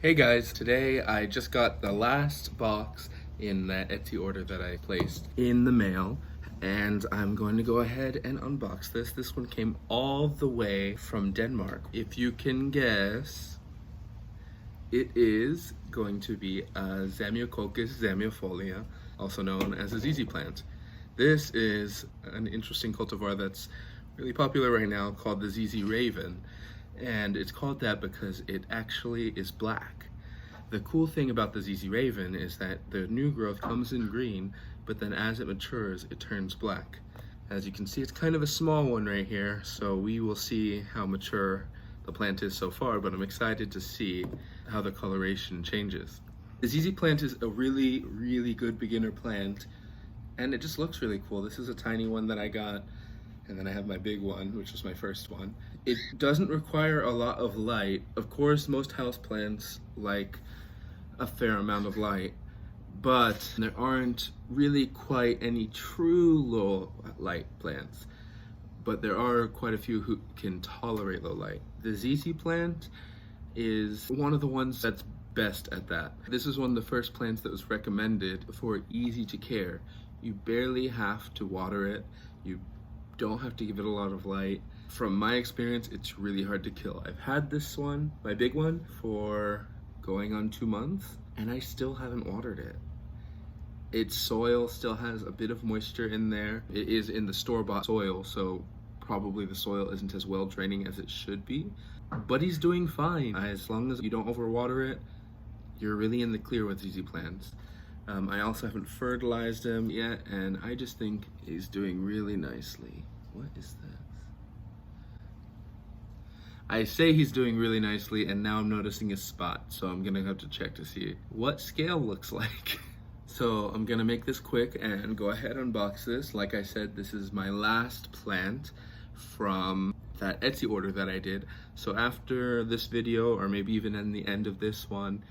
Hey guys, today I just got the last box in that Etsy order that I placed in the mail, and I'm going to go ahead and unbox this. This one came all the way from Denmark. If you can guess, it is going to be a Zamioculcas zamiofolia, also known as a ZZ plant. This is an interesting cultivar that's really popular right now called the ZZ Raven, and it's called that because it actually is black. The cool thing about the ZZ Raven is that the new growth comes in green, but then as it matures, it turns black. As you can see, it's kind of a small one right here, so we will see how mature the plant is so far, but I'm excited to see how the coloration changes. The ZZ plant is a really good beginner plant, and it just looks really cool. This is a tiny one that I got, and then I have my big one, which was my first one. It doesn't require a lot of light. Of course, most houseplants like a fair amount of light, but there aren't really quite any true low light plants, but there are quite a few who can tolerate low light. The ZZ plant is one of the ones that's best at that. This is one of the first plants that was recommended for easy to care. You barely have to water it. You don't have to give it a lot of light. From my experience, it's really hard to kill. I've had this one, my big one, for going on 2 months, and I still haven't watered it. Its soil still has a bit of moisture in there. It is in the store-bought soil, so probably the soil isn't as well draining as it should be, but he's doing fine. As long as you don't overwater it, you're really in the clear with ZZ plants. I also haven't fertilized him yet, and I just think he's doing really nicely. What is this? I say he's doing really nicely, and now I'm noticing a spot, so I'm gonna have to check to see what scale looks like. So I'm gonna make this quick and go ahead and unbox this. Like I said, this is my last plant from that Etsy order that I did. So after this video, or maybe even in the end of this one,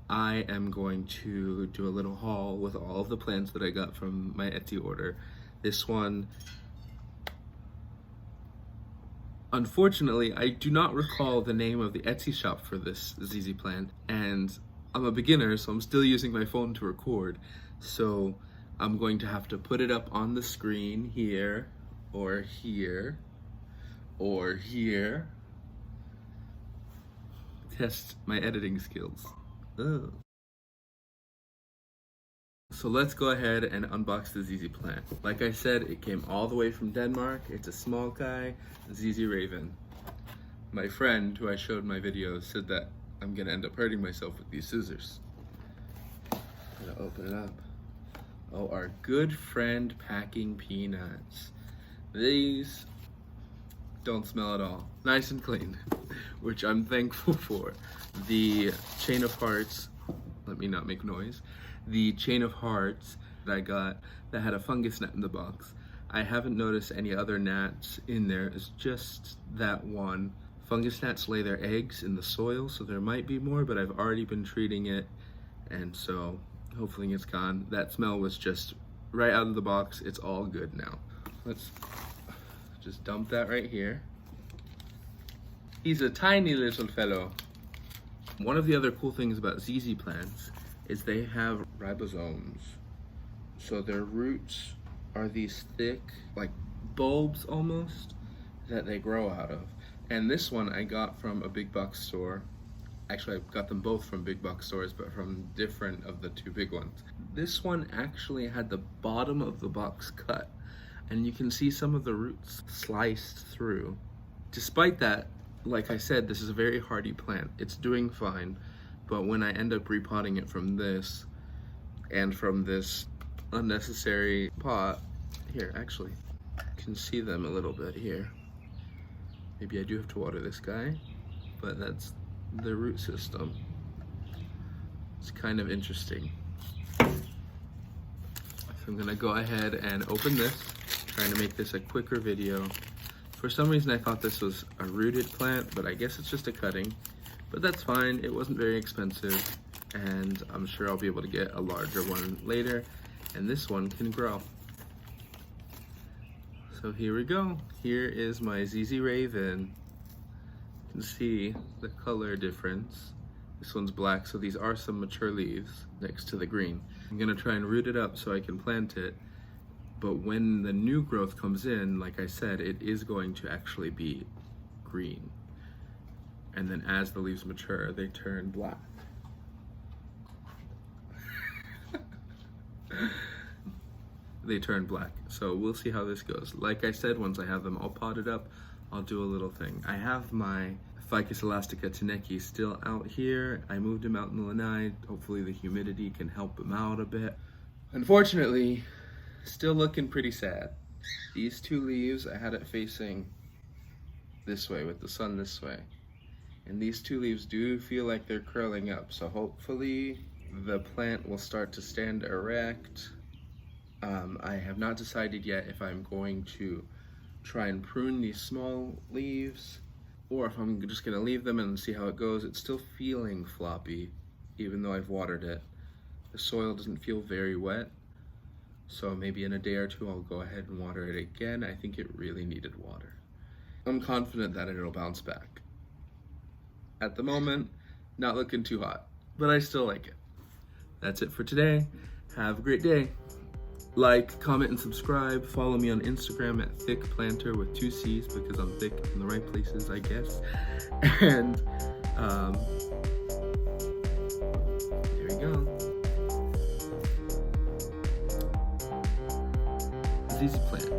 I am going to do a little haul with all of the plants that I got from my Etsy order. This one, unfortunately, I do not recall the name of the Etsy shop for this ZZ plant, and I'm a beginner, so I'm still using my phone to record. So I'm going to have to put it up on the screen here, or here, or here. Test my editing skills. Ugh. So let's go ahead and unbox the ZZ plant. Like I said, it came all the way from Denmark. It's a small guy, ZZ Raven. My friend, who I showed my videos, said that I'm gonna end up hurting myself with these scissors. Gotta open it up. Oh, our good friend packing peanuts. These don't smell at all. Nice and clean, which I'm thankful for. The chain of hearts, let me not make noise. The chain of hearts that I got that had a fungus gnat in the box. I haven't noticed any other gnats in there. It's just that one. Fungus gnats lay their eggs in the soil, so there might be more, but I've already been treating it, and so hopefully it's gone. That smell was just right out of the box. It's all good now. Let's just dump that right here. He's a tiny little fellow. One of the other cool things about ZZ plants is they have ribosomes. So their roots are these thick, like bulbs almost, that they grow out of. And this one I got from a big box store. Actually, I got them both from big box stores, but from different of the two big ones. This one actually had the bottom of the box cut, and you can see some of the roots sliced through. Despite that, like I said, this is a very hardy plant. It's doing fine, but when I end up repotting it from this and from this unnecessary pot, here, actually, you can see them a little bit here. Maybe I do have to water this guy, but that's the root system. It's kind of interesting. So I'm gonna go ahead and open this, trying to make this a quicker video. For some reason I thought this was a rooted plant, but I guess it's just a cutting. But that's fine, it wasn't very expensive, and I'm sure I'll be able to get a larger one later, and this one can grow. So here we go. Here is my ZZ Raven. You can see the color difference. This one's black, so these are some mature leaves next to the green. I'm gonna try and root it up so I can plant it, but when the new growth comes in, like I said, it is going to actually be green. And then as the leaves mature, they turn black. They turn black. So we'll see how this goes. Like I said, once I have them all potted up, I'll do a little thing. I have my Ficus elastica teneki still out here. I moved him out in the lanai. Hopefully the humidity can help him out a bit. Unfortunately, still looking pretty sad. These two leaves, I had it facing this way with the sun this way. And these two leaves do feel like they're curling up. So hopefully the plant will start to stand erect. I have not decided yet if I'm going to try and prune these small leaves or if I'm just gonna leave them and see how it goes. It's still feeling floppy, even though I've watered it. The soil doesn't feel very wet, so maybe in a day or two I'll go ahead and water it again. I think it really needed water. I'm confident that it'll bounce back. At the moment, not looking too hot, but I still like it. That's it for today. Have a great day. Like, comment, and subscribe. Follow me on Instagram at thickplanter with 2 C's because I'm thick in the right places, I guess. And there we go. It's easy plant.